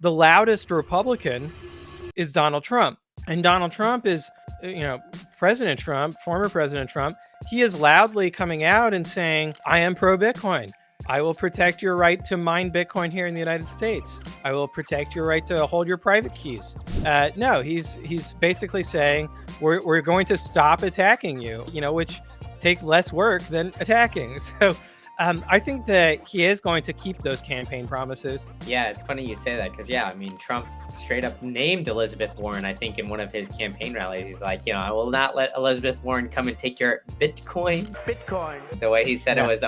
the loudest Republican is Donald Trump. And Donald Trump is, President Trump, former President Trump, he is loudly coming out and saying, I am pro Bitcoin. I will protect your right to mine Bitcoin here in the United States. I will protect your right to hold your private keys. No, he's basically saying we're going to stop attacking you, which takes less work than attacking. So I think that he is going to keep those campaign promises. Yeah, it's funny you say that because, Trump straight up named Elizabeth Warren, I think, in one of his campaign rallies. He's like, I will not let Elizabeth Warren come and take your Bitcoin. The way he said it was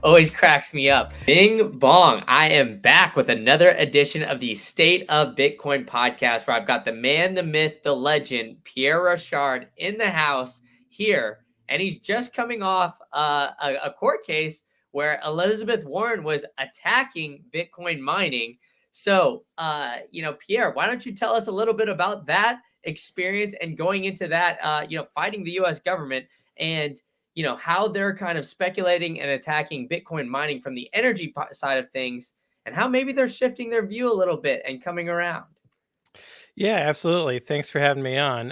always cracks me up. Bing bong. I am back with another edition of the State of Bitcoin podcast, where I've got the man, the myth, the legend, Pierre Rochard in the house here. And he's just coming off a court case where Elizabeth Warren was attacking Bitcoin mining. So, Pierre, why don't you tell us a little bit about that experience and going into that, fighting the U.S. government and, how they're kind of speculating and attacking Bitcoin mining from the energy side of things, and how maybe they're shifting their view a little bit and coming around. Yeah, absolutely. Thanks for having me on.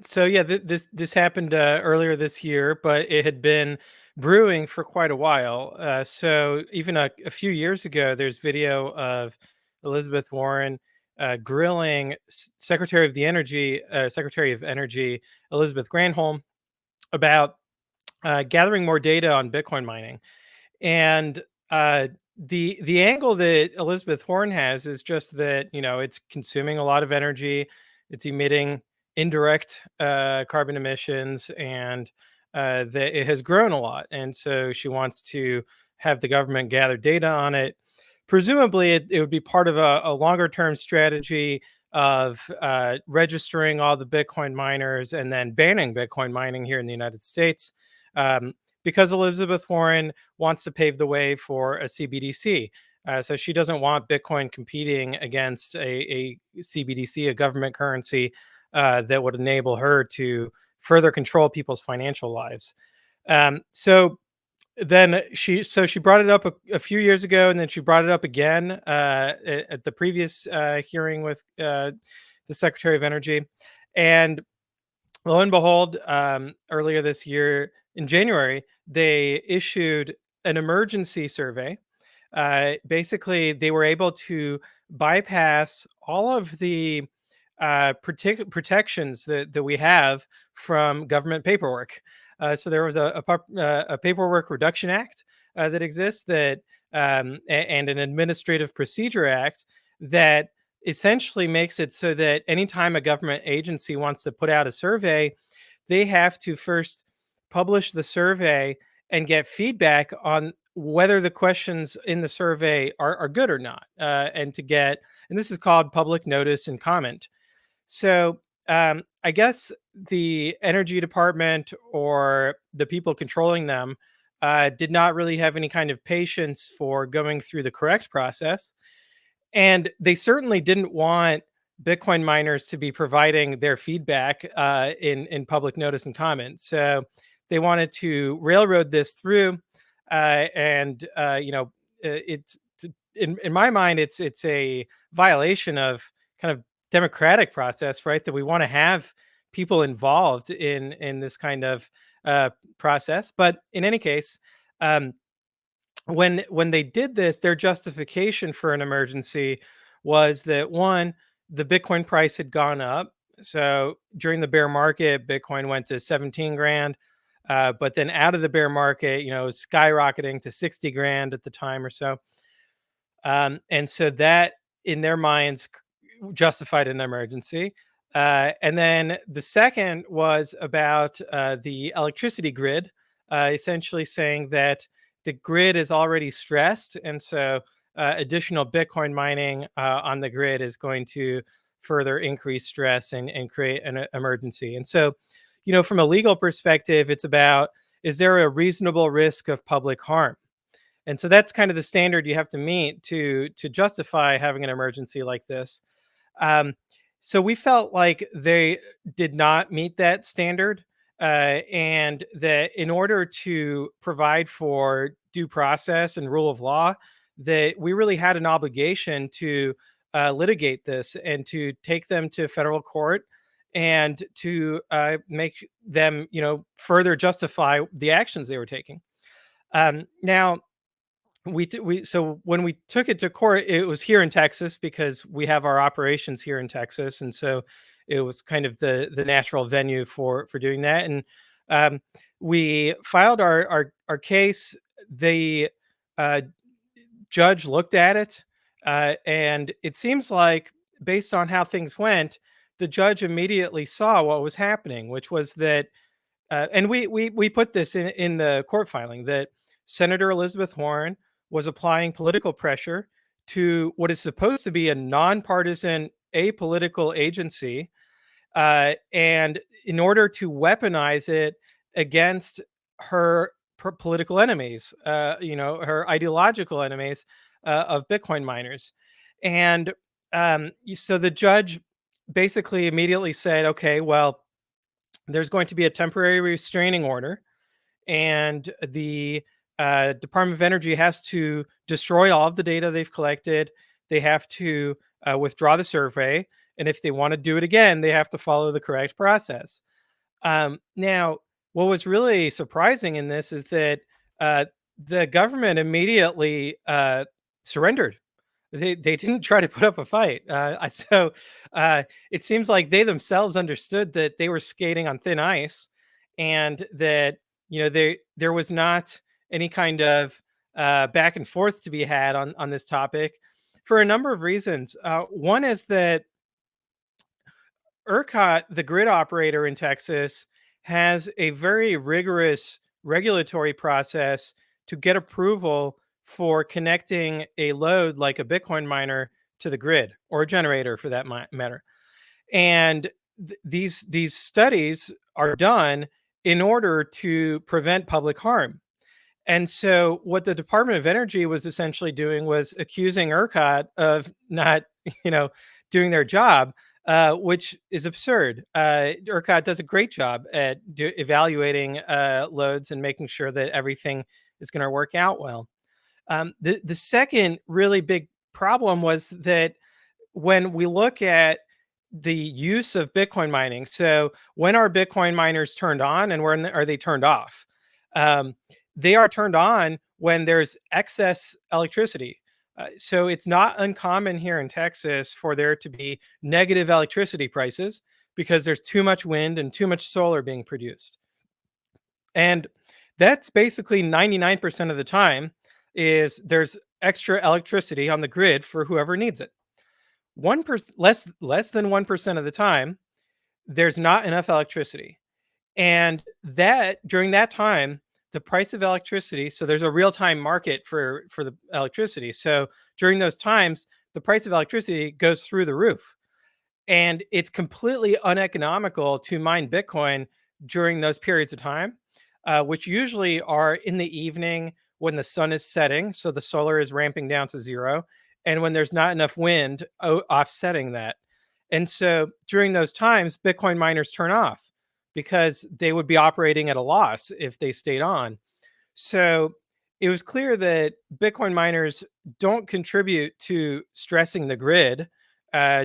This happened earlier this year, but it had been brewing for quite a while. So even a few years ago, there's video of Elizabeth Warren grilling Secretary of Energy Elizabeth Granholm about gathering more data on Bitcoin mining, and the angle that Elizabeth Warren has is just that it's consuming a lot of energy, it's emitting indirect carbon emissions, and that it has grown a lot, and so she wants to have the government gather data on it. Presumably, it would be part of a longer term strategy of registering all the Bitcoin miners and then banning Bitcoin mining here in the United States. Because Elizabeth Warren wants to pave the way for a CBDC. So she doesn't want Bitcoin competing against a CBDC, a government currency that would enable her to further control people's financial lives. So she brought it up a few years ago, and then she brought it up again at the previous hearing with the Secretary of Energy. And lo and behold, earlier this year, in January, they issued an emergency survey. Basically, they were able to bypass all of the protections that we have from government paperwork. So there was a Paperwork Reduction Act that exists and an Administrative Procedure Act that essentially makes it so that anytime a government agency wants to put out a survey, they have to first publish the survey and get feedback on whether the questions in the survey are good or not, and this is called public notice and comment. So I guess the Energy Department or the people controlling them did not really have any kind of patience for going through the correct process. And they certainly didn't want Bitcoin miners to be providing their feedback in public notice and comment. So they wanted to railroad this through, it's in my mind, it's a violation of kind of democratic process, right? That we want to have people involved in this kind of process. But in any case, when they did this, their justification for an emergency was that, one, the Bitcoin price had gone up. So during the bear market, Bitcoin went to 17 grand. But then out of the bear market, it was skyrocketing to 60 grand at the time or so. And so that, in their minds, justified an emergency. And then the second was about the electricity grid, essentially saying that the grid is already stressed. And so additional Bitcoin mining on the grid is going to further increase stress and create an emergency. And so, from a legal perspective, it's about, is there a reasonable risk of public harm? And so that's kind of the standard you have to meet to justify having an emergency like this. So we felt like they did not meet that standard, and that in order to provide for due process and rule of law, that we really had an obligation to litigate this and to take them to federal court and to make them, further justify the actions they were taking. Now, so when we took it to court, it was here in Texas because we have our operations here in Texas, and so it was kind of the natural venue for doing that. And we filed our case. The judge looked at it, and it seems like, based on how things went, the judge immediately saw what was happening, which was that, and we put this in the court filing, that Senator Elizabeth Warren was applying political pressure to what is supposed to be a nonpartisan, apolitical agency, and in order to weaponize it against her political enemies, her ideological enemies of Bitcoin miners. And so the judge basically immediately said, okay, well, there's going to be a temporary restraining order, and the Department of Energy has to destroy all of the data they've collected. They have to withdraw the survey. And if they want to do it again, they have to follow the correct process. Now, what was really surprising in this is that the government immediately surrendered. They didn't try to put up a fight. So it seems like they themselves understood that they were skating on thin ice, and that there was not any kind of back and forth to be had on this topic for a number of reasons. One is that ERCOT, the grid operator in Texas, has a very rigorous regulatory process to get approval for connecting a load like a Bitcoin miner to the grid, or a generator for that matter. And these studies are done in order to prevent public harm. And so what the Department of Energy was essentially doing was accusing ERCOT of not, doing their job, which is absurd. ERCOT does a great job at evaluating loads and making sure that everything is going to work out well. The second really big problem was that when we look at the use of Bitcoin mining, so when are Bitcoin miners turned on and when are they turned off? They are turned on when there's excess electricity. So it's not uncommon here in Texas for there to be negative electricity prices because there's too much wind and too much solar being produced. And that's basically 99% of the time is there's extra electricity on the grid for whoever needs it. 1% less than 1% of the time, there's not enough electricity. And that during that time, the price of electricity, so there's a real-time market for the electricity. So during those times, the price of electricity goes through the roof. And it's completely uneconomical to mine Bitcoin during those periods of time, which usually are in the evening when the sun is setting, so the solar is ramping down to zero, and when there's not enough wind offsetting that. And so during those times, Bitcoin miners turn off because they would be operating at a loss if they stayed on. So it was clear that Bitcoin miners don't contribute to stressing the grid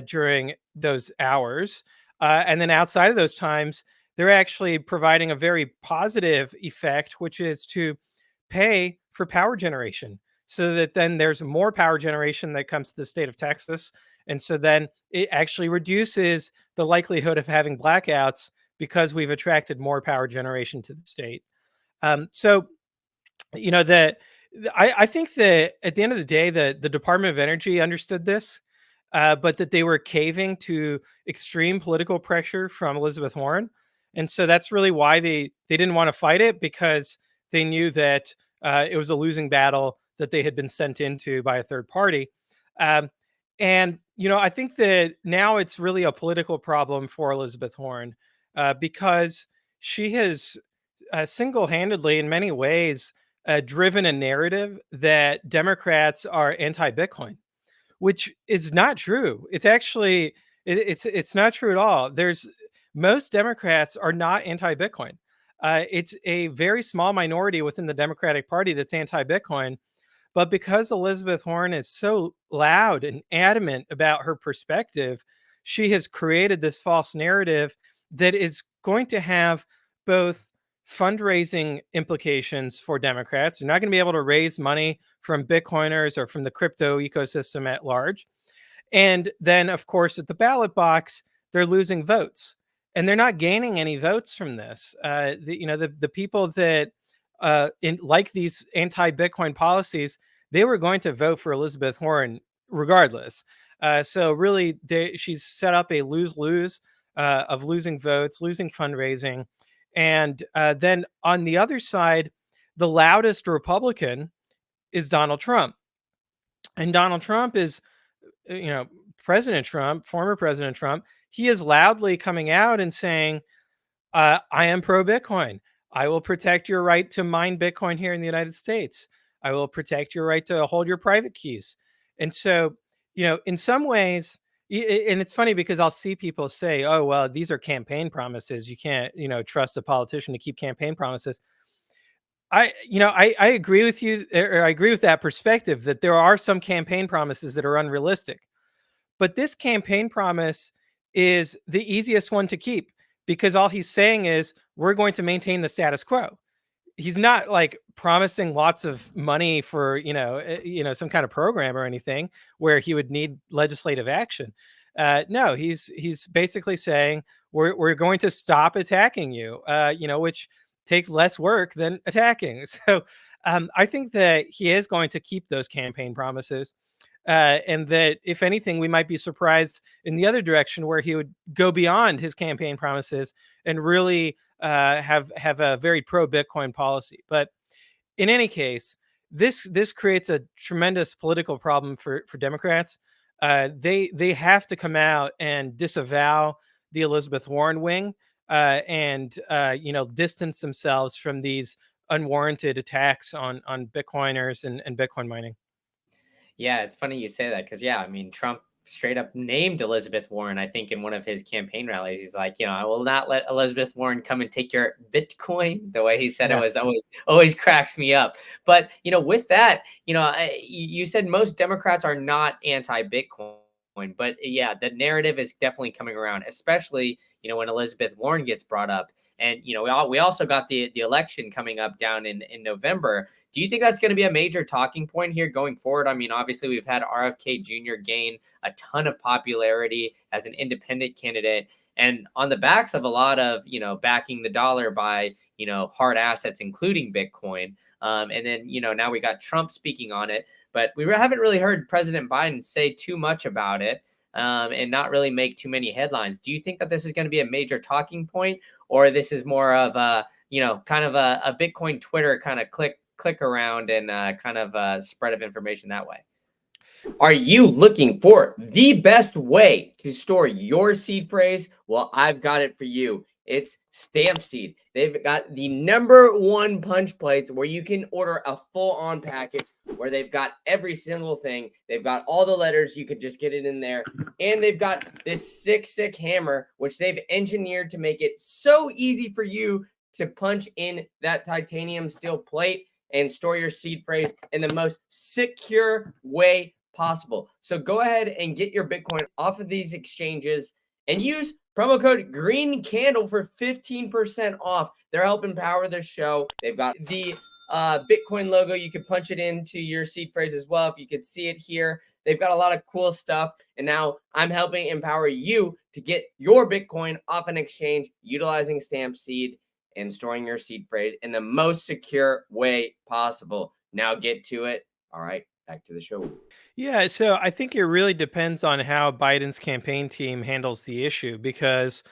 during those hours. And then outside of those times, they're actually providing a very positive effect, which is to pay for power generation, so that then there's more power generation that comes to the state of Texas. And so then it actually reduces the likelihood of having blackouts because we've attracted more power generation to the state. So, I think that at the end of the day, the Department of Energy understood this, but that they were caving to extreme political pressure from Elizabeth Warren. And so that's really why they didn't want to fight it, because they knew that it was a losing battle that they had been sent into by a third party. And I think that now it's really a political problem for Elizabeth Warren, because she has single-handedly, in many ways, driven a narrative that Democrats are anti-Bitcoin, which is not true. It's actually it's not true at all. Most Democrats are not anti-Bitcoin. It's a very small minority within the Democratic Party that's anti-Bitcoin. But because Elizabeth Warren is so loud and adamant about her perspective, she has created this false narrative that is going to have both fundraising implications for Democrats. They're not going to be able to raise money from Bitcoiners or from the crypto ecosystem at large. And then, of course, at the ballot box, they're losing votes, and they're not gaining any votes from this. The people that like these anti-Bitcoin policies, they were going to vote for Elizabeth Warren regardless. So really, she's set up a lose-lose of losing votes, losing fundraising, and then on the other side, the loudest Republican is Donald Trump, and Donald Trump is President Trump, former President Trump, he is loudly coming out and saying, I am pro Bitcoin. I will protect your right to mine Bitcoin here in the United States. I will protect your right to hold your private keys. And so, in some ways, and it's funny because I'll see people say, oh, well, these are campaign promises. You can't, trust a politician to keep campaign promises. I agree with you, or I agree with that perspective that there are some campaign promises that are unrealistic. But this campaign promise is the easiest one to keep because all he's saying is we're going to maintain the status quo. He's not like promising lots of money for, some kind of program or anything where he would need legislative action. No, he's basically saying we're going to stop attacking you, which takes less work than attacking. So I think that he is going to keep those campaign promises. And that if anything, we might be surprised in the other direction where he would go beyond his campaign promises and really have a very pro Bitcoin policy. But in any case, this creates a tremendous political problem for Democrats. They have to come out and disavow the Elizabeth Warren wing and distance themselves from these unwarranted attacks on Bitcoiners and Bitcoin mining. Yeah, it's funny you say that because, yeah, I mean, Trump straight up named Elizabeth Warren, I think, in one of his campaign rallies. He's like, I will not let Elizabeth Warren come and take your Bitcoin. The way he said it was always cracks me up. But, with that, you said most Democrats are not anti-Bitcoin. But yeah, the narrative is definitely coming around, especially, when Elizabeth Warren gets brought up. And, we also got the election coming up down in November. Do you think that's going to be a major talking point here going forward? I mean, obviously, we've had RFK Jr. gain a ton of popularity as an independent candidate. And on the backs of a lot of, backing the dollar by, hard assets, including Bitcoin. And then, now we got Trump speaking on it. But we haven't really heard President Biden say too much about it and not really make too many headlines. Do you think that this is going to be a major talking point, or this is more of a, kind of a Bitcoin Twitter kind of click around and kind of a spread of information that way? Are you looking for the best way to store your seed phrase? Well, I've got it for you. It's Stampseed. They've got the #1 punch place where you can order a full-on package where they've got every single thing. They've got all the letters. You could just get it in there. And they've got this sick hammer, which they've engineered to make it so easy for you to punch in that titanium steel plate and store your seed phrase in the most secure way possible. So go ahead and get your Bitcoin off of these exchanges and use promo code Green Candle for 15% off. They're helping power the show. They've got the Bitcoin logo. You can punch it into your seed phrase as well. If you could see it here, they've got a lot of cool stuff. And now I'm helping empower you to get your Bitcoin off an exchange utilizing Stampseed and storing your seed phrase in the most secure way possible. Now get to it. All right, back to the show. Yeah, so I think it really depends on how Biden's campaign team handles the issue because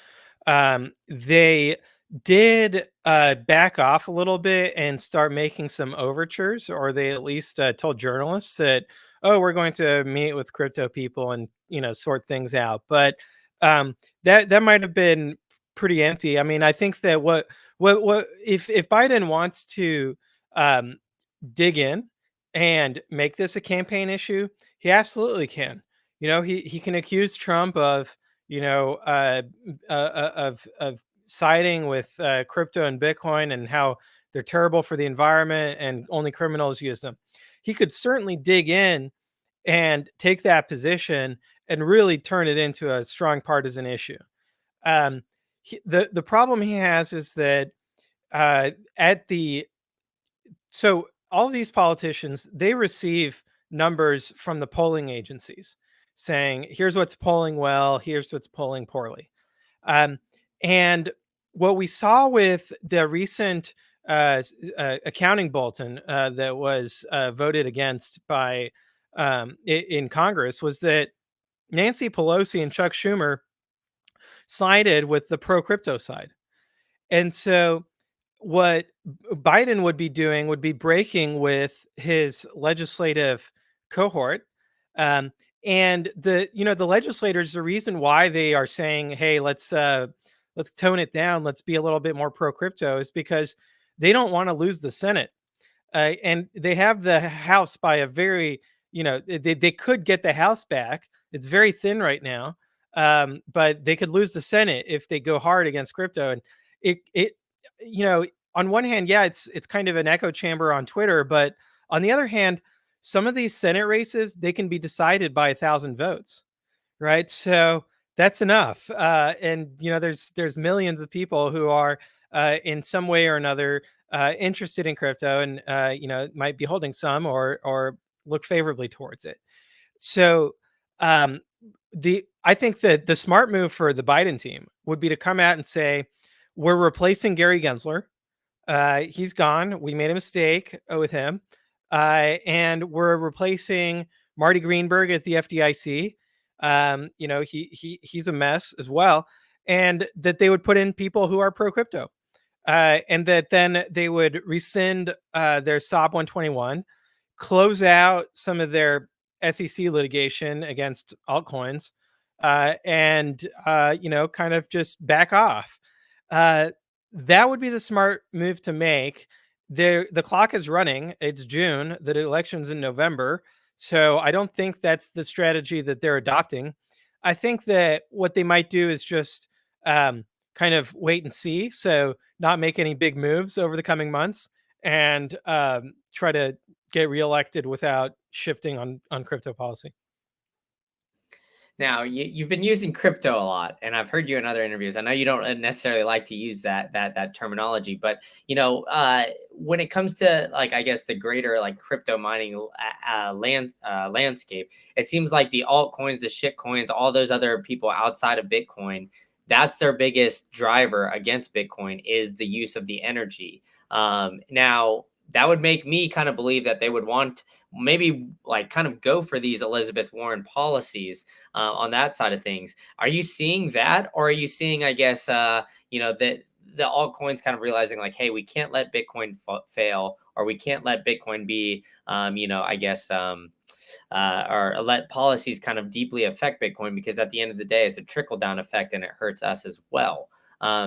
they did back off a little bit and start making some overtures, or they at least told journalists that, oh, we're going to meet with crypto people and sort things out. But that might have been pretty empty. I mean, I think that what if Biden wants to dig in and make this a campaign issue, he absolutely can. He can accuse Trump of of siding with crypto and Bitcoin and how they're terrible for the environment and only criminals use them. he could certainly dig in and take that position and really turn it into a strong partisan issue. Um, the problem he has is that at the so all of these politicians, they receive numbers from the polling agencies saying, here's what's polling well, here's what's polling poorly. Um, and what we saw with the recent accounting bulletin that was voted against by in Congress was that Nancy Pelosi and Chuck Schumer sided with the pro crypto side. And so what Biden would be doing would be breaking with his legislative cohort. Um, and the legislators, the reason why they are saying, hey, let's tone it down, let's be a little bit more pro crypto, is because they don't want to lose the Senate. And they have the House by a very, they could get the House back. It's very thin right now. But they could lose the Senate if they go hard against crypto. And it on one hand, yeah, it's kind of an echo chamber on Twitter, but on the other hand, some of these Senate races, they can be decided by 1,000 votes, right? So that's enough. And there's millions of people who are in some way or another interested in crypto, and might be holding some or look favorably towards it. So um, I think that the smart move for the Biden team would be to come out and say, we're replacing Gary Gensler. He's gone. We made a mistake with him. And we're replacing Marty Greenberg at the FDIC. He's a mess as well. And that they would put in people who are pro crypto. And that then they would rescind their SOB 121, close out some of their SEC litigation against altcoins, and kind of just back off. That would be the smart move to make. The clock is running. It's June. The election's in November. So I don't think that's the strategy that they're adopting. I think that what they might do is just kind of wait and see. So not make any big moves over the coming months, and try to get reelected without shifting on crypto policy. Now, you've been using crypto a lot, and I've heard you in other interviews. I know you don't necessarily like to use that terminology, but when it comes to, like, I guess the greater like crypto mining landscape, it seems like the altcoins, the shit coins, all those other people outside of Bitcoin, that's their biggest driver against Bitcoin is the use of the energy. Now, that would make me kind of believe that they would want maybe like kind of go for these Elizabeth Warren policies on that side of things. Are you seeing that, or are you seeing, I guess, that the altcoins kind of realizing like, hey, we can't let Bitcoin fail, or we can't let Bitcoin be, I guess, or let policies kind of deeply affect Bitcoin, because at the end of the day, it's a trickle down effect and it hurts us as well.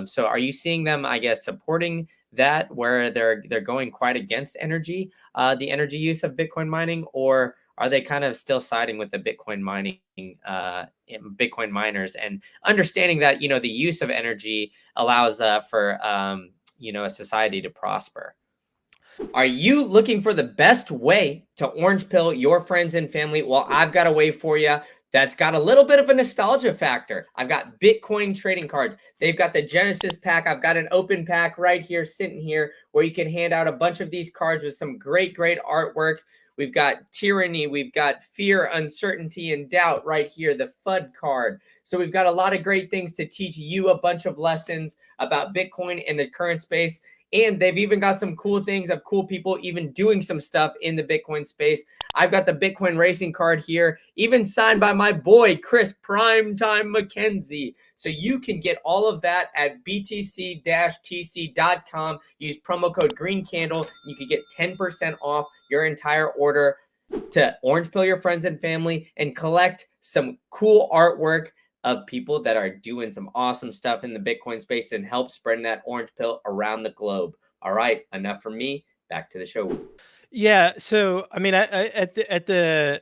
So are you seeing them, I guess, supporting that, where they're going quite against the energy use of Bitcoin mining, or are they kind of still siding with the Bitcoin mining, Bitcoin miners, and understanding that, the use of energy allows for, a society to prosper? Are you looking for the best way to orange pill your friends and family? Well, I've got a way for you that's got a little bit of a nostalgia factor. I've got Bitcoin trading cards. They've got the Genesis pack. I've got an open pack right here, sitting here, where you can hand out a bunch of these cards with some great, great artwork. We've got tyranny. We've got fear, uncertainty, and doubt right here, the FUD card. So we've got a lot of great things to teach you a bunch of lessons about Bitcoin in the current space. And they've even got some cool things of cool people even doing some stuff in the Bitcoin space. I've got the Bitcoin racing card here, even signed by my boy, Chris Primetime McKenzie. So you can get all of that at btc-tc.com. Use promo code GreenCandle. You can get 10% off your entire order to orange pill your friends and family and collect some cool artwork of people that are doing some awesome stuff in the Bitcoin space and help spreading that orange pill around the globe. All right, enough from me. Back to the show. Yeah. So, I mean, at the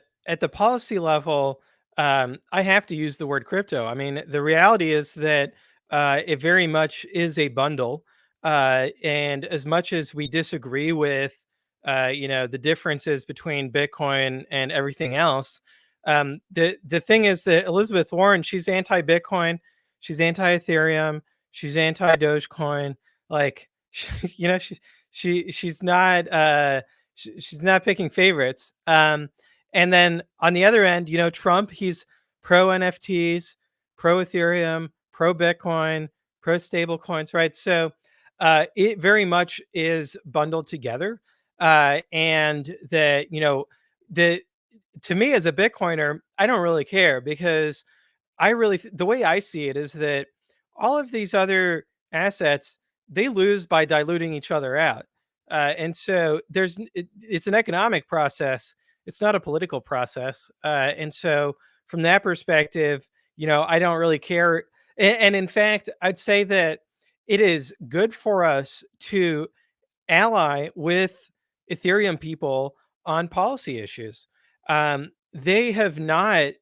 policy level, I have to use the word crypto. I mean, the reality is that it very much is a bundle, and as much as we disagree with the differences between Bitcoin and everything else. The thing is that Elizabeth Warren, she's anti-Bitcoin, she's anti-Ethereum, she's anti-Dogecoin. Like, she's not she's not picking favorites. And then on the other end, Trump, he's pro NFTs, pro Ethereum, pro Bitcoin, pro stable coins, right? So it very much is bundled together. And that, the to me as a Bitcoiner, I don't really care, because the way I see it is that all of these other assets, they lose by diluting each other out. And so it's an economic process. It's not a political process. And so from that perspective, I don't really care. And in fact, I'd say that it is good for us to ally with Ethereum people on policy issues. They have not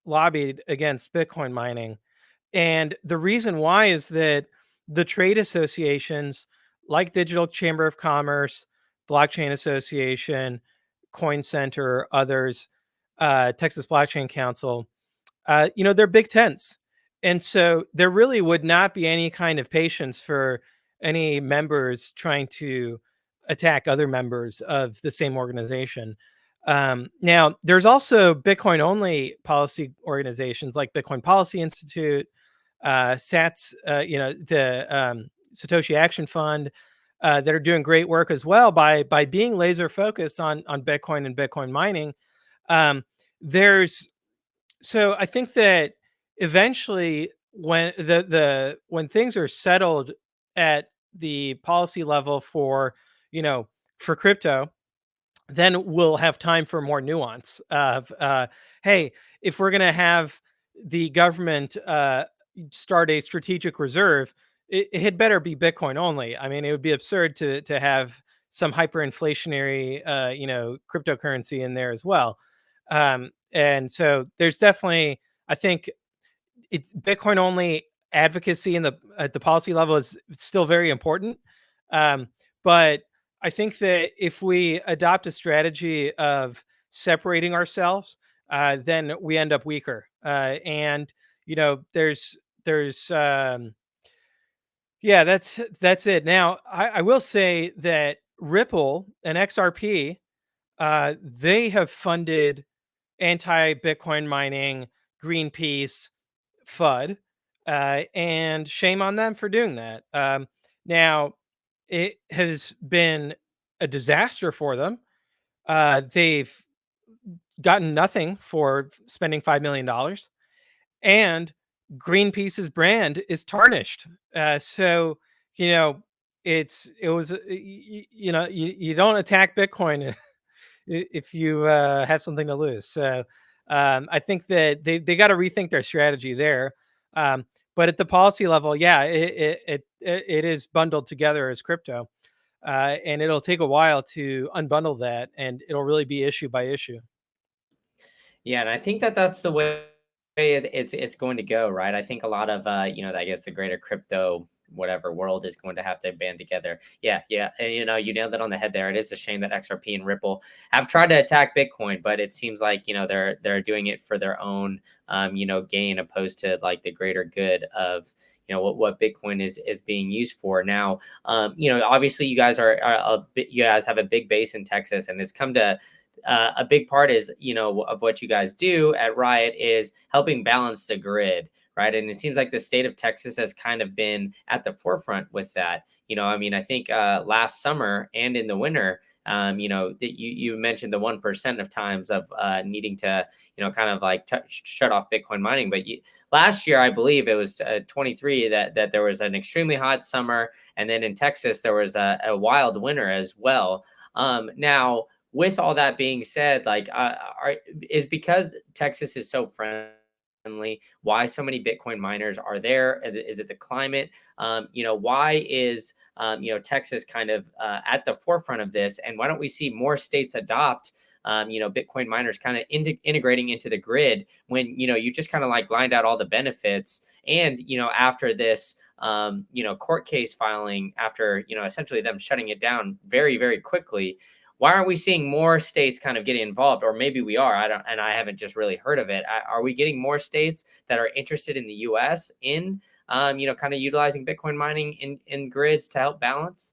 lobbied against Bitcoin mining, and the reason why is that the trade associations like Digital Chamber of Commerce, Blockchain Association, Coin Center, others, Texas Blockchain Council, they're big tents. And so there really would not be any kind of patience for any members trying to attack other members of the same organization. Now, there's also Bitcoin only policy organizations like Bitcoin Policy Institute, SATS, the Satoshi Action Fund, that are doing great work as well by being laser focused on Bitcoin and Bitcoin mining. There's So I think that eventually, when when things are settled at the policy level for for crypto, then we'll have time for more nuance of, hey, if we're going to have the government start a strategic reserve, it had better be Bitcoin only. I mean, it would be absurd to have some hyperinflationary cryptocurrency in there as well. And so there's definitely, I think, it's Bitcoin only advocacy at the policy level is still very important. But I think that if we adopt a strategy of separating ourselves, then we end up weaker. And there's yeah, that's it. Now, I will say that Ripple and XRP, they have funded anti-Bitcoin mining, Greenpeace, FUD, and shame on them for doing that. Now, it has been a disaster for them. They've gotten nothing for spending $5 million, and Greenpeace's brand is tarnished. So it was you don't attack Bitcoin if you have something to lose. So I think that they got to rethink their strategy there. But at the policy level, yeah, it is bundled together as crypto, and it'll take a while to unbundle that, and it'll really be issue by issue. Yeah, and I think that that's the way it's going to go, right? I think a lot of I guess the greater crypto whatever world is going to have to band together. Yeah, yeah, and you nailed it on the head there. It is a shame that XRP and Ripple have tried to attack Bitcoin, but it seems like they're doing it for their own gain, opposed to like the greater good of what Bitcoin is being used for. Now, obviously you guys you guys have a big base in Texas, and it's come to a big part is, of what you guys do at Riot is helping balance the grid, right? And it seems like the state of Texas has kind of been at the forefront with that. I think last summer and in the winter, that you mentioned the 1% of times of needing to, kind of like shut off Bitcoin mining. But last year, I believe it was 23 that there was an extremely hot summer, and then in Texas there was a wild winter as well. Now, with all that being said, like, is because Texas is so friendly, why so many Bitcoin miners are there? Is it the climate? Why is Texas kind of at the forefront of this? And why don't we see more states adopt Bitcoin miners kind of integrating into the grid when you just kind of like lined out all the benefits? And after this court case filing after, essentially them shutting it down very, very quickly. Why aren't we seeing more states kind of getting involved? Or maybe we are. I haven't just really heard of it. Are we getting more states that are interested in the U.S. in, kind of utilizing Bitcoin mining in grids to help balance?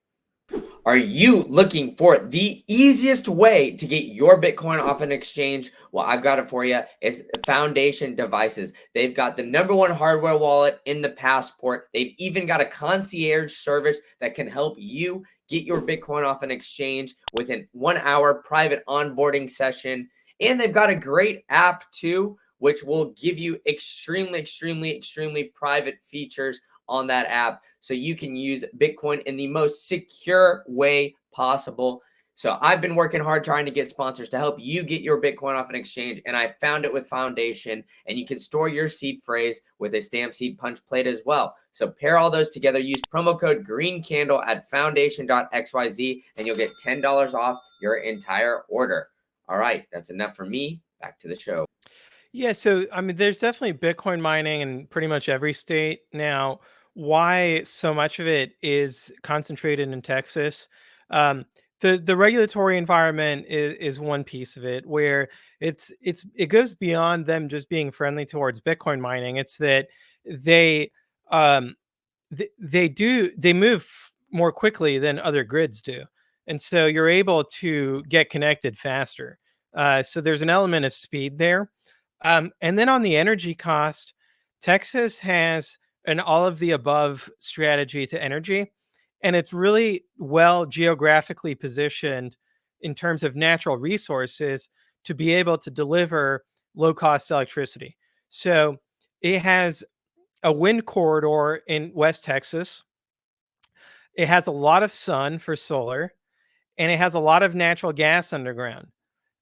Are you looking for the easiest way to get your Bitcoin off an exchange? Well, I've got it for you. It's Foundation Devices. They've got the #1 hardware wallet in the passport. They've even got a concierge service that can help you get your Bitcoin off an exchange within 1 hour private onboarding session. And they've got a great app too, which will give you extremely, extremely, extremely private features on that app, so you can use Bitcoin in the most secure way possible. So I've been working hard trying to get sponsors to help you get your Bitcoin off an exchange, and I found it with Foundation. And you can store your seed phrase with a stamp seed punch plate as well. So pair all those together, use promo code GREENCANDLE at foundation.xyz, and you'll get $10 off your entire order. All right, that's enough for me. Back to the show. Yeah, so I mean, there's definitely Bitcoin mining in pretty much every state now. Why so much of it is concentrated in Texas? Um, the regulatory environment is one piece of it, where it goes beyond them just being friendly towards Bitcoin mining. It's that they um, they move more quickly than other grids do, and so you're able to get connected faster. So there's an element of speed there. And then on the energy cost, Texas has an all of the above strategy to energy, and it's really well geographically positioned in terms of natural resources to be able to deliver low cost electricity. So it has a wind corridor in West Texas. It has a lot of sun for solar, and it has a lot of natural gas underground.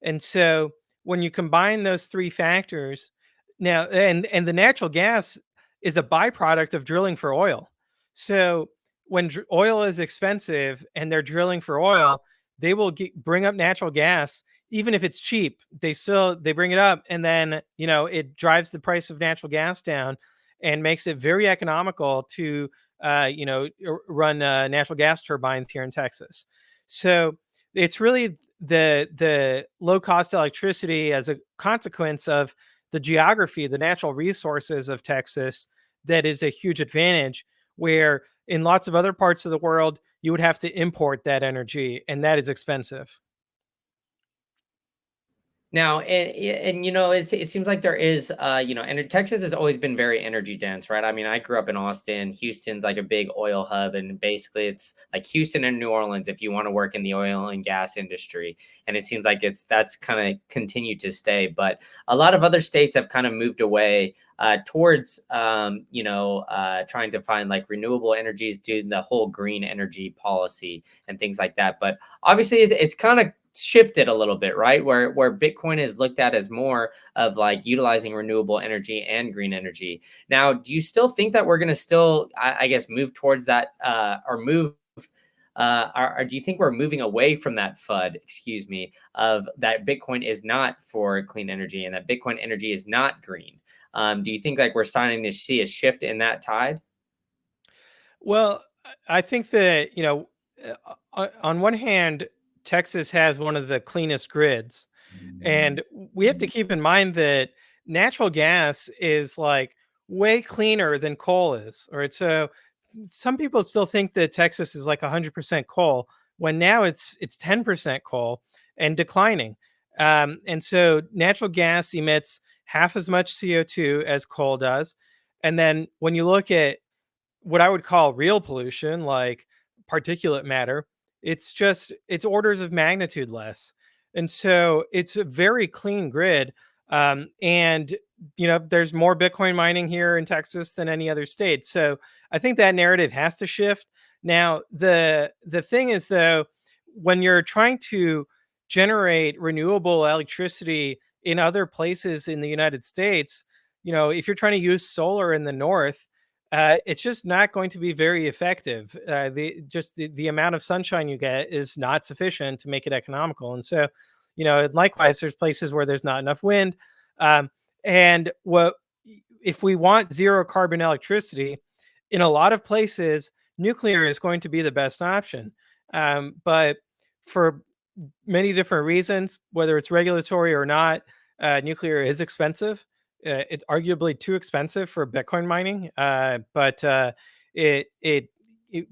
And so when you combine those three factors, now and the natural gas is a byproduct of drilling for oil. So when oil is expensive and they're drilling for oil, they will bring up natural gas even if it's cheap. They bring it up, and then it drives the price of natural gas down and makes it very economical to run natural gas turbines here in Texas. So it's really the low cost electricity as a consequence of the geography, the natural resources of Texas, that is a huge advantage, where in lots of other parts of the world you would have to import that energy, and that is expensive. Now, and it seems like there is, and Texas has always been very energy dense, right? I mean, I grew up in Austin. Houston's like a big oil hub, and basically it's like Houston and New Orleans if you want to work in the oil and gas industry. And it seems like that's kind of continued to stay. But a lot of other states have kind of moved away towards, trying to find like renewable energies, doing the whole green energy policy and things like that. But obviously, it's kind of shifted a little bit, right? Where Bitcoin is looked at as more of like utilizing renewable energy and green energy. Now, do you still think that we're going to still, I guess, move towards that or move? Or do you think we're moving away from that FUD, excuse me, of that Bitcoin is not for clean energy and that Bitcoin energy is not green? Do you think like we're starting to see a shift in that tide? Well, I think that, on one hand, Texas has one of the cleanest grids. And we have to keep in mind that natural gas is like way cleaner than coal is. All right. So some people still think that Texas is like 100% coal, when now it's 10% coal and declining. And so natural gas emits half as much CO2 as coal does. And then when you look at what I would call real pollution, like particulate matter, it's orders of magnitude less. And so it's a very clean grid. And there's more Bitcoin mining here in Texas than any other state. So I think that narrative has to shift. Now, the thing is, though, when you're trying to generate renewable electricity in other places in the United States, if you're trying to use solar in the north, it's just not going to be very effective. The amount of sunshine you get is not sufficient to make it economical. And so, likewise, there's places where there's not enough wind. And what if we want zero carbon electricity? in a lot of places, nuclear is going to be the best option. But for many different reasons, whether it's regulatory or not, nuclear is expensive. It's arguably too expensive for Bitcoin mining, but it, it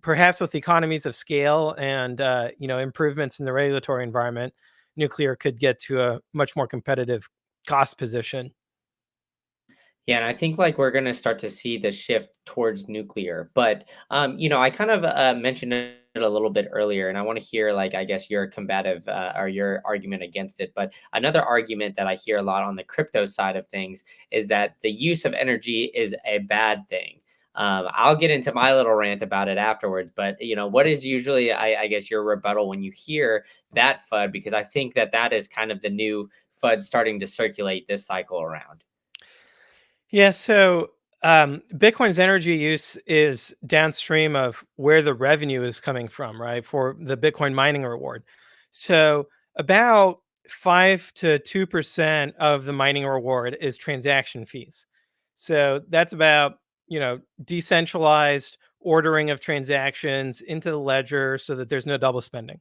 perhaps with economies of scale and improvements in the regulatory environment, nuclear could get to a much more competitive cost position. Yeah, and I think like we're going to start to see the shift towards nuclear. But I kind of mentioned it a little bit earlier, and I want to hear like I guess your combative or your argument against it. But another argument that I hear a lot on the crypto side of things is that the use of energy is a bad thing. I'll get into my little rant about it afterwards. But what is usually, I guess, your rebuttal when you hear that FUD? Because I think that that is kind of the new FUD starting to circulate this cycle around. Yeah, so Bitcoin's energy use is downstream of where the revenue is coming from, right? For the Bitcoin mining reward. So about 5 to 2% of the mining reward is transaction fees. So that's about, decentralized ordering of transactions into the ledger so that there's no double spending.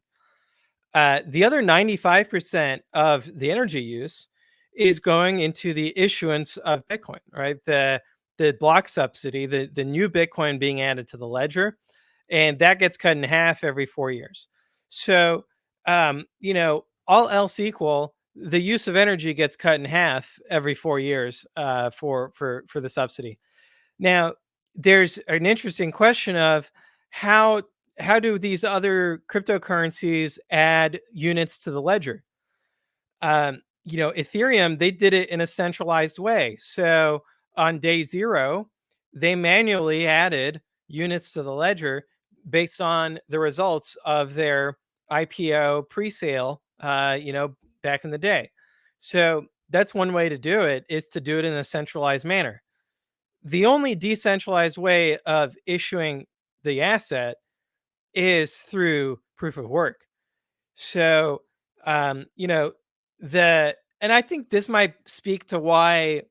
The other 95% of the energy use is going into the issuance of Bitcoin, right? The block subsidy, the new Bitcoin being added to the ledger, and that gets cut in half every 4 years. So, all else equal, the use of energy gets cut in half every 4 years for the subsidy. Now, there's an interesting question of how how do these other cryptocurrencies add units to the ledger? Ethereum, they did it in a centralized way. So on day zero, they manually added units to the ledger based on the results of their IPO pre-sale, back in the day. So that's one way to do it, is to do it in a centralized manner. The only decentralized way of issuing the asset is through proof of work. So, um, you know, and I think this might speak to why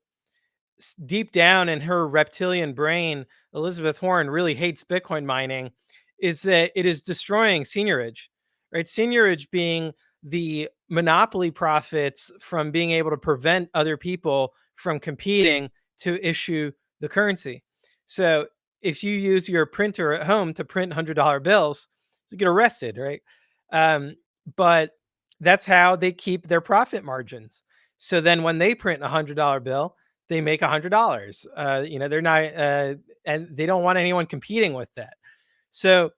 deep down in her reptilian brain, Elizabeth Warren really hates Bitcoin mining, is that it is destroying seniorage, right? Seniorage being the monopoly profits from being able to prevent other people from competing to issue the currency. So if you use your printer at home to print $100 bills, you get arrested, right? Um, but that's how they keep their profit margins. So then when they print $100 bill, they make $100. They're not, and they don't want anyone competing with that. So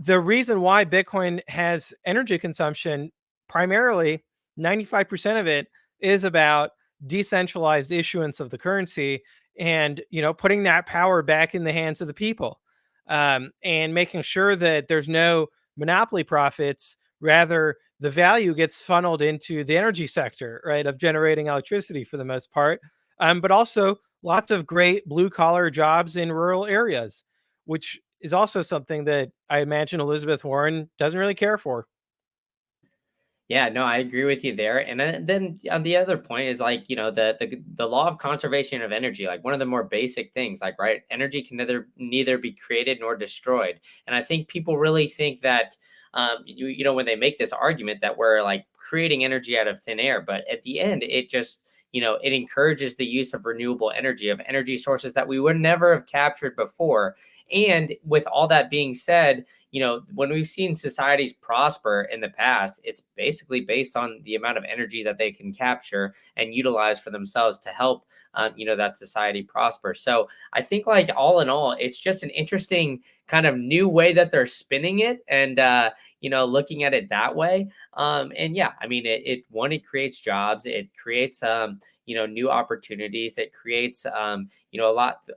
the reason why Bitcoin has energy consumption, primarily 95% of it is about decentralized issuance of the currency and, putting that power back in the hands of the people, and making sure that there's no monopoly profits. Rather, the value gets funneled into the energy sector, right, of generating electricity for the most part, but also lots of great blue collar jobs in rural areas, which is also something that I imagine Elizabeth Warren doesn't really care for. Yeah, no, I agree with you there. And then on the other point is like, the law of conservation of energy, like one of the more basic things, like, right, energy can neither be created nor destroyed. And I think people really think that when they make this argument that we're like creating energy out of thin air, but at the end it just it encourages the use of renewable energy, of energy sources that we would never have captured before. And with all that being said, when we've seen societies prosper in the past, it's basically based on the amount of energy that they can capture and utilize for themselves to help, that society prosper. So I think, like, all in all, it's just an interesting kind of new way that they're spinning it, and looking at it that way. And yeah, I mean, it creates jobs, it creates new opportunities, it creates a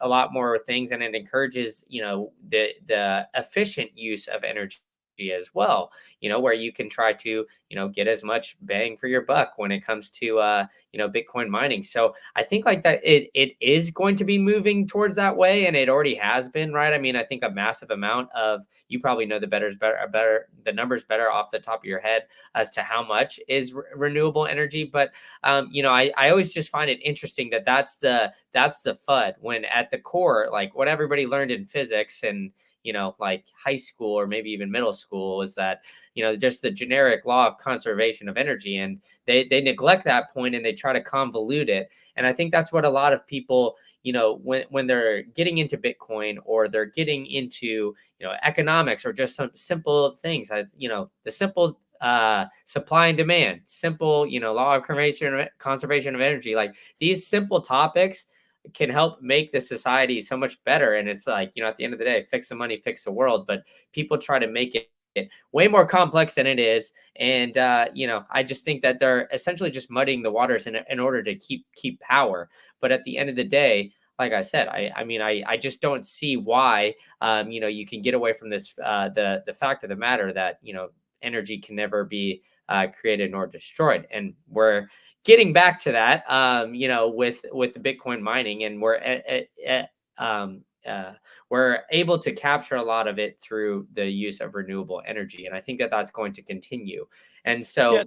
lot more things, and it encourages the efficient use of energy as well, where you can try to, get as much bang for your buck when it comes to, Bitcoin mining. So I think like that it is going to be moving towards that way, and it already has been, right? I mean, I think a massive amount of, you probably know the numbers better off the top of your head as to how much is renewable energy. But I always just find it interesting that that's the FUD, when at the core, like what everybody learned in physics and, like high school or maybe even middle school, was that, just the generic law of conservation of energy. And they neglect that point and they try to convolute it. And I think that's what a lot of people, when they're getting into Bitcoin, or they're getting into, economics, or just some simple things, as, the simple supply and demand, simple, law of conservation of energy, like these simple topics can help make the society so much better. And it's like, at the end of the day, fix the money, fix the world. But people try to make it way more complex than it is. And, I just think that they're essentially just muddying the waters in order to keep power. But at the end of the day, like I said, I mean, I just don't see why, you can get away from this, the fact of the matter that, energy can never be created nor destroyed. And we're getting back to that, with the Bitcoin mining, and we're able to capture a lot of it through the use of renewable energy, and I think that that's going to continue. And Yeah. so,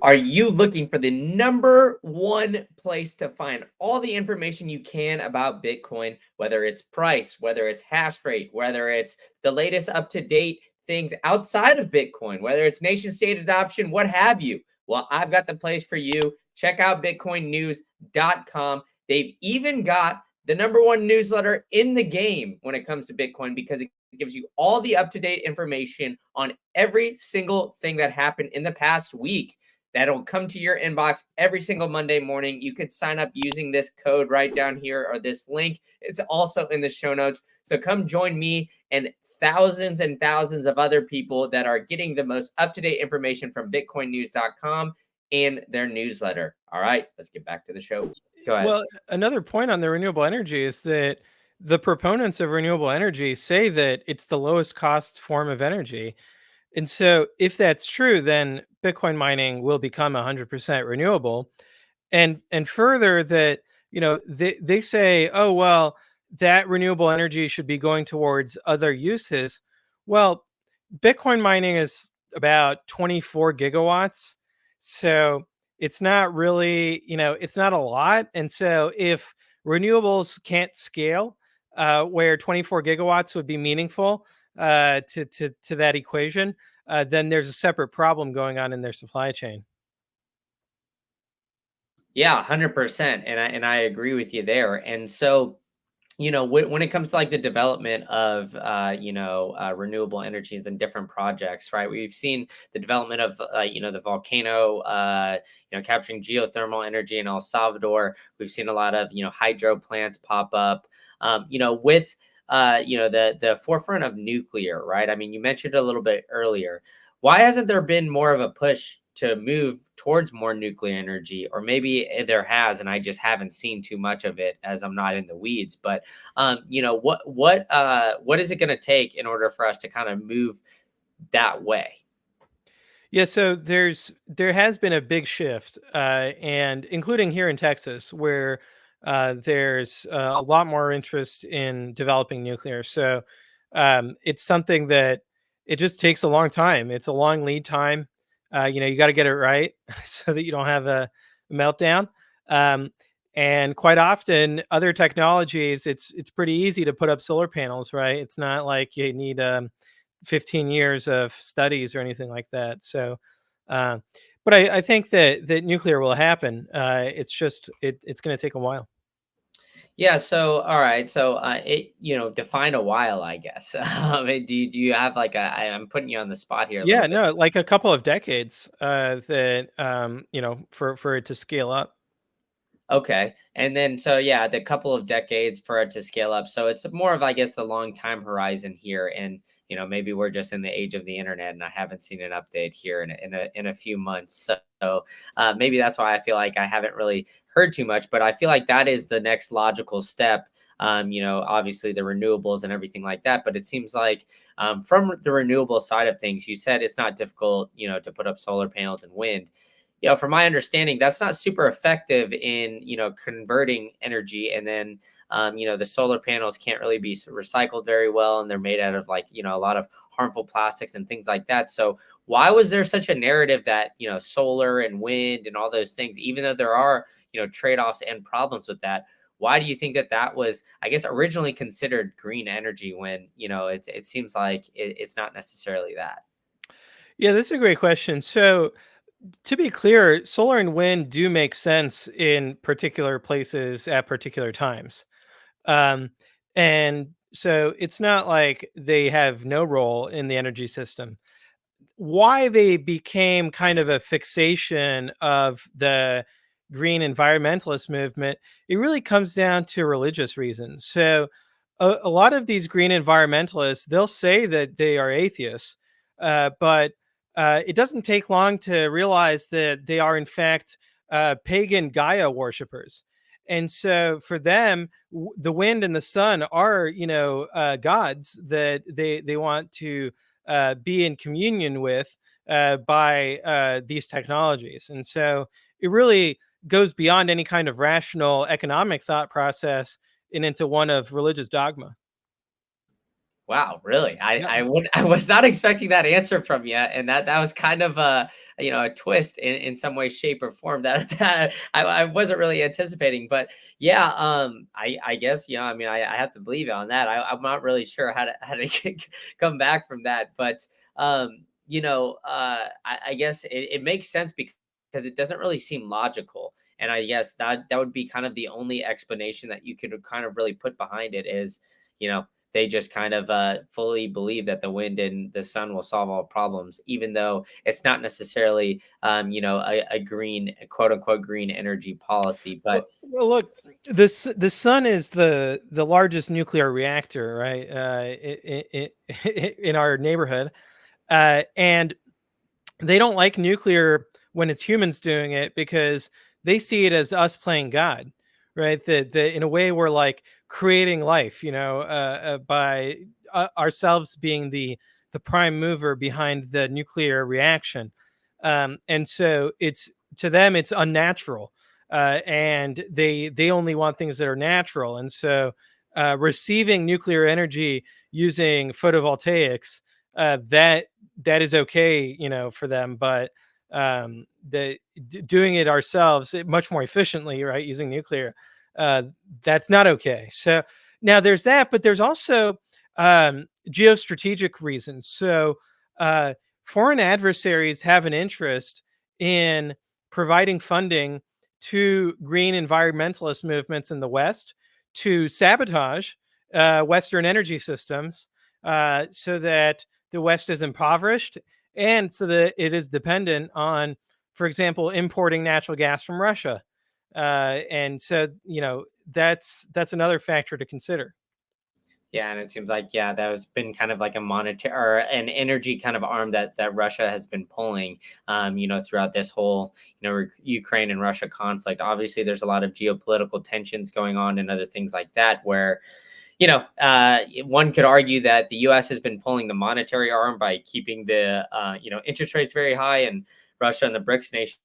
are you looking for the number one place to find all the information you can about Bitcoin, whether it's price, whether it's hash rate, whether it's the latest up to date things outside of Bitcoin, whether it's nation state adoption, what have you? Well, I've got the place for you. Check out bitcoinnews.com. They've even got the number one newsletter in the game when it comes to Bitcoin, because it gives you all the up-to-date information on every single thing that happened in the past week. That'll come to your inbox every single Monday morning. You could sign up using this code right down here, or this link. It's also in the show notes. So come join me and thousands of other people that are getting the most up-to-date information from bitcoinnews.com and their newsletter. All right, let's get back to the show. Go ahead. Well, another point on the renewable energy is that the proponents of renewable energy say that it's the lowest cost form of energy. And so if that's true, then Bitcoin mining will become 100% renewable. And further, that, they say, oh, well, that renewable energy should be going towards other uses. Well, Bitcoin mining is about 24 gigawatts. So it's not really, it's not a lot. And so if renewables can't scale, where 24 gigawatts would be meaningful to that equation, then there's a separate problem going on in their supply chain. Yeah, 100%. And I agree with you there. And so, when it comes to like the development of renewable energies and different projects, right? We've seen the development of the volcano, capturing geothermal energy in El Salvador. We've seen a lot of hydro plants pop up, with the forefront of nuclear, right? I mean, you mentioned a little bit earlier. Why hasn't there been more of a push to move towards more nuclear energy? Or maybe there has, and I just haven't seen too much of it, as I'm not in the weeds. But what is it going to take in order for us to kind of move that way? Yeah, so there has been a big shift, and including here in Texas, where there's a lot more interest in developing nuclear. So it's something that it just takes a long time. It's a long lead time. You got to get it right so that you don't have a meltdown. Um, and quite often, other technologies, it's pretty easy to put up solar panels, right? It's not like you need 15 years of studies or anything like that. So, uh, but I think that nuclear will happen. It's just it's going to take a while. Yeah. So, all right. So, define a while, I guess. Do you have like I'm putting you on the spot here a little Yeah, bit. no, like a couple of decades that for it to scale up. Okay. And then, so yeah, the couple of decades for it to scale up. So it's more of, I guess, the long time horizon here. And, maybe we're just in the age of the internet and I haven't seen an update here in a few months. So maybe that's why I feel like I haven't really heard too much, but I feel like that is the next logical step. Obviously the renewables and everything like that, but it seems like from the renewable side of things, you said it's not difficult, to put up solar panels and wind. From my understanding, that's not super effective in, converting energy. And then, the solar panels can't really be recycled very well. And they're made out of, like, a lot of harmful plastics and things like that. So why was there such a narrative that, solar and wind and all those things, even though there are, trade-offs and problems with that, why do you think that that was, I guess, originally considered green energy when, it seems like it's not necessarily that? Yeah, that's a great question. So, to be clear, solar and wind do make sense in particular places at particular times. Um, and so it's not like they have no role in the energy system. Why they became kind of a fixation of the green environmentalist movement, it really comes down to religious reasons. So a lot of these green environmentalists, they'll say that they are atheists, but it doesn't take long to realize that they are in fact pagan Gaia worshippers. And so for them, the wind and the sun are, gods that they want to be in communion with by these technologies. And so it really goes beyond any kind of rational economic thought process and into one of religious dogma. Wow, really? I Yeah. I would I was not expecting that answer from you, and that was kind of a twist in some way, shape, or form that I wasn't really anticipating. But yeah, I guess, I mean, I have to believe you on that. I'm not really sure how to come back from that, but I guess it makes sense because it doesn't really seem logical. And I guess that would be kind of the only explanation that you could kind of really put behind it is, you know, they just kind of fully believe that the wind and the sun will solve all problems, even though it's not necessarily, a green, quote unquote, green energy policy. Well, But well, look, the sun is the largest nuclear reactor, right? In our neighborhood, and they don't like nuclear when it's humans doing it because they see it as us playing God, right? That in a way we're like creating life, by ourselves being the prime mover behind the nuclear reaction, and so it's to them it's unnatural, and they only want things that are natural, and so receiving nuclear energy using photovoltaics, that is okay, for them, but doing it ourselves much more efficiently, right, using nuclear, uh, that's not okay. So now there's that, but there's also geostrategic reasons. So uh, foreign adversaries have an interest in providing funding to green environmentalist movements in the West to sabotage Western energy systems, so that the West is impoverished and so that it is dependent on, for example, importing natural gas from Russia. And so, that's another factor to consider. yeah, and it seems like, yeah, that has been kind of like a monetary or an energy kind of arm that Russia has been pulling, throughout this whole, Ukraine and Russia conflict. Obviously, there's a lot of geopolitical tensions going on and other things like that, where one could argue that the U.S. has been pulling the monetary arm by keeping the interest rates very high, and Russia and the BRICS nations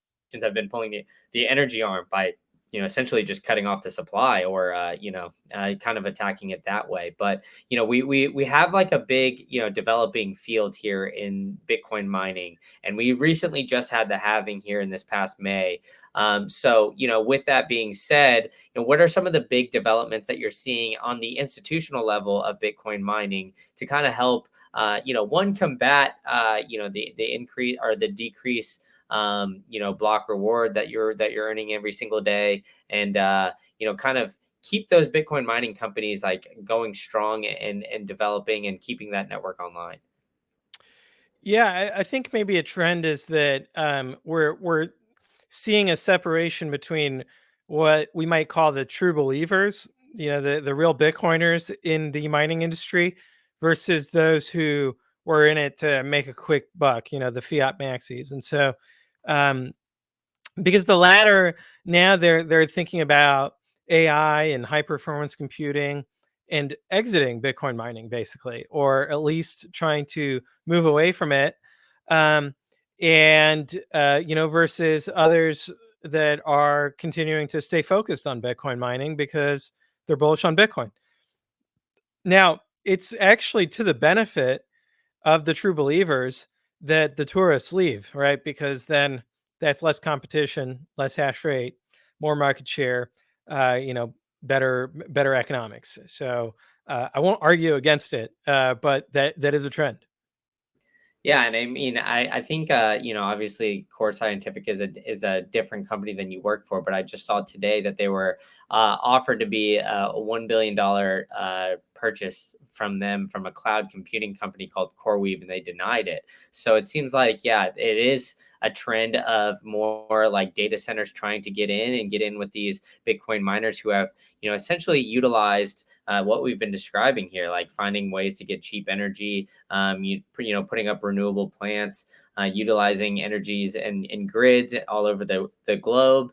have been pulling the energy arm by essentially just cutting off the supply or kind of attacking it that way. But we have like a big developing field here in Bitcoin mining, and we recently just had the halving here in this past May. So with that being said, what are some of the big developments that you're seeing on the institutional level of Bitcoin mining to kind of help, one combat, the increase or the decrease, block reward that you're earning every single day, and kind of keep those Bitcoin mining companies like going strong and developing and keeping that network online. Yeah, I think maybe a trend is that we're seeing a separation between what we might call the true believers, the real Bitcoiners in the mining industry, versus those who were in it to make a quick buck, the fiat maxis. And so, um, because the latter, now they're thinking about AI and high performance computing and exiting Bitcoin mining, basically, or at least trying to move away from it. Um, and versus others that are continuing to stay focused on Bitcoin mining because they're bullish on Bitcoin. Now, it's actually to the benefit of the true believers that the tourists leave, right? Because then that's less competition, less hash rate, more market share, better economics. So I won't argue against it, but that is a trend. Yeah, and I mean, I think obviously Core Scientific is a different company than you work for, but I just saw today that they were offered to be a $1 billion purchase from them from a cloud computing company called CoreWeave, and they denied it. So it seems like, yeah, it is a trend of more like data centers trying to get in with these Bitcoin miners who have essentially utilized what we've been describing here, like finding ways to get cheap energy, putting up renewable plants, utilizing energies and grids all over the globe.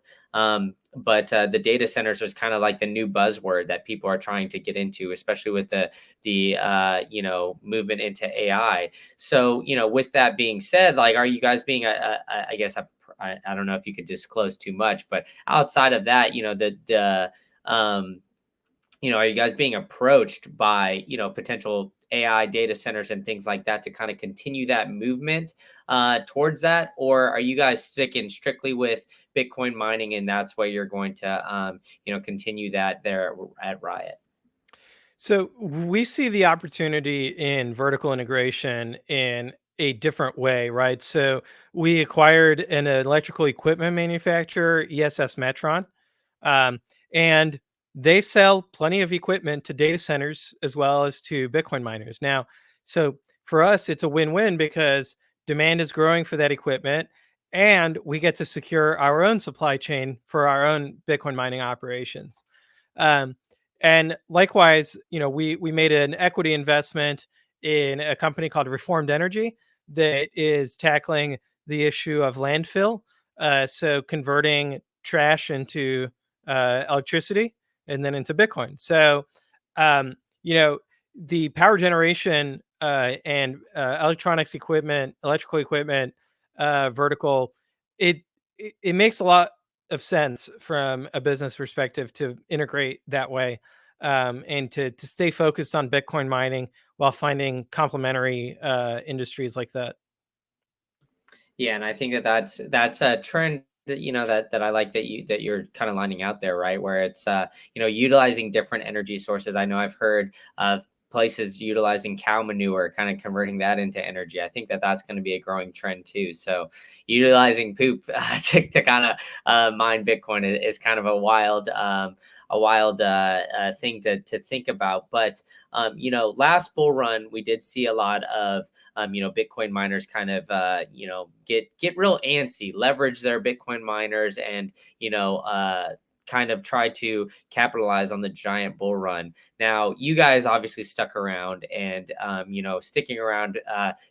But the data centers is kind of like the new buzzword that people are trying to get into, especially with the movement into AI. So with that being said, like, are you guys being I guess I don't know if you could disclose too much, but outside of that, um, are you guys being approached by, potential AI data centers and things like that to kind of continue that movement towards that? Or are you guys sticking strictly with Bitcoin mining and that's where you're going to, continue that there at Riot? So we see the opportunity in vertical integration in a different way, right? So we acquired an electrical equipment manufacturer, ESS Metron, um, and they sell plenty of equipment to data centers as well as to Bitcoin miners. Now, so for us, it's a win-win because demand is growing for that equipment, and we get to secure our own supply chain for our own Bitcoin mining operations. Um, and likewise, we made an equity investment in a company called Reformed Energy that is tackling the issue of landfill. So converting trash into electricity and then into Bitcoin. So, um, you know, the power generation and electronics equipment, electrical equipment vertical, it, it makes a lot of sense from a business perspective to integrate that way, and to stay focused on Bitcoin mining while finding complementary industries like that. Yeah, and I think that's a trend that that I like that you're kind of lining out there, right? Where it's utilizing different energy sources. I know I've heard of places utilizing cow manure, kind of converting that into energy. I think that that's going to be a growing trend too. So utilizing poop to kind of mine Bitcoin is kind of a wild thing to think about. But last bull run we did see a lot of Bitcoin miners kind of, get real antsy, leverage their Bitcoin miners, and kind of try to capitalize on the giant bull run. Now, you guys obviously stuck around, and sticking around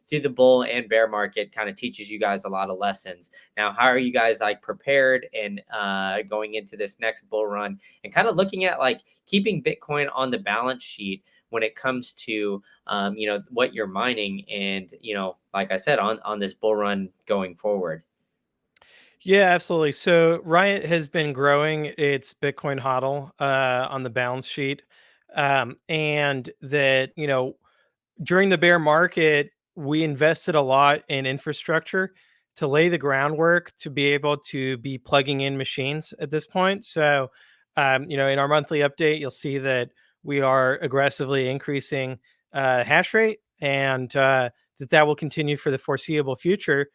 through the bull and bear market kind of teaches you guys a lot of lessons. Now, how are you guys like prepared and going into this next bull run, and kind of looking at like keeping Bitcoin on the balance sheet when it comes to what you're mining, and like I said, on this bull run going forward? Yeah, absolutely. So Riot has been growing its Bitcoin hodl on the balance sheet, and that during the bear market, we invested a lot in infrastructure to lay the groundwork to be able to be plugging in machines at this point. So, in our monthly update, you'll see that we are aggressively increasing hash rate, and that will continue for the foreseeable future,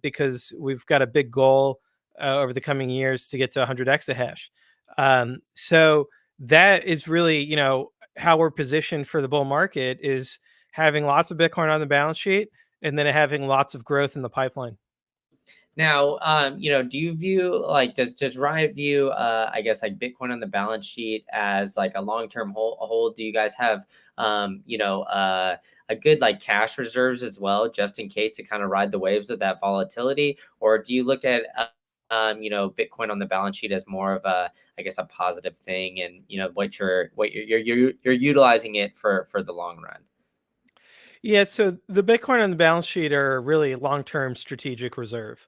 because we've got a big goal over the coming years to get to 100 exahash. So that is really, how we're positioned for the bull market is having lots of Bitcoin on the balance sheet and then having lots of growth in the pipeline. Now, do you view like does Riot view I guess like Bitcoin on the balance sheet as like a long-term hold? Do you guys have a good like cash reserves as well, just in case to kind of ride the waves of that volatility? Or do you look at Bitcoin on the balance sheet as more of a, I guess, a positive thing, and you're utilizing it for the long run? Yeah, so the Bitcoin on the balance sheet are really long-term strategic reserve.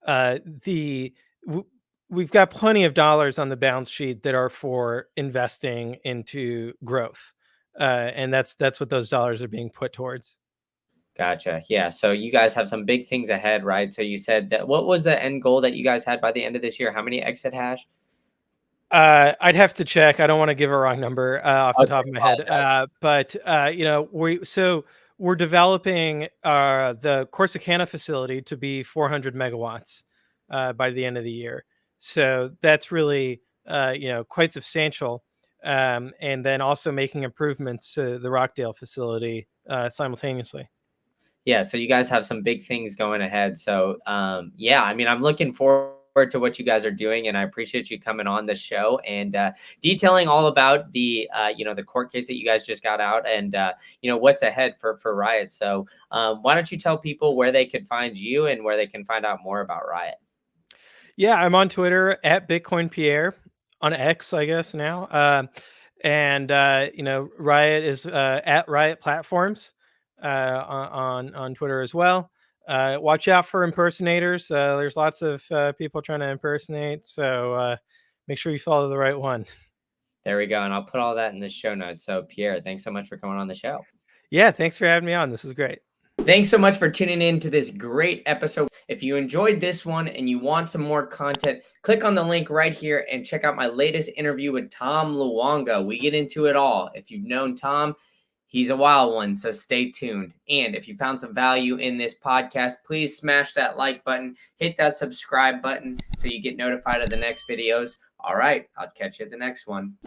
Uh, the w- we've got plenty of dollars on the balance sheet that are for investing into growth, and that's what those dollars are being put towards. Gotcha. Yeah. So you guys have some big things ahead, right? So you said that, what was the end goal that you guys had by the end of this year? How many exit hash? I'd have to check. I don't want to give a wrong number off the Okay, top of my head. apologize. But we're developing the Corsicana facility to be 400 megawatts by the end of the year. So that's really quite substantial. And then also making improvements to the Rockdale facility simultaneously. Yeah, so you guys have some big things going ahead. So, yeah, I mean, I'm looking forward to what you guys are doing, and I appreciate you coming on the show and detailing all about the, the court case that you guys just got out, and what's ahead for Riot. So, why don't you tell people where they can find you and where they can find out more about Riot? Yeah, I'm on Twitter at Bitcoin Pierre, on X, I guess now. And Riot is at Riot Platforms on Twitter as well. Watch out for impersonators. There's lots of people trying to impersonate, so make sure you follow the right one. There we go, and I'll put all that in the show notes. So, Pierre, thanks so much for coming on the show. Yeah, thanks for having me on. This is great. Thanks so much for tuning in to this great episode. If you enjoyed this one and you want some more content, click on the link right here and check out my latest interview with Tom Luongo. We get into it all. If you've known Tom, he's a wild one, so stay tuned. And if you found some value in this podcast, please smash that like button, hit that subscribe button so you get notified of the next videos. All right, I'll catch you at the next one.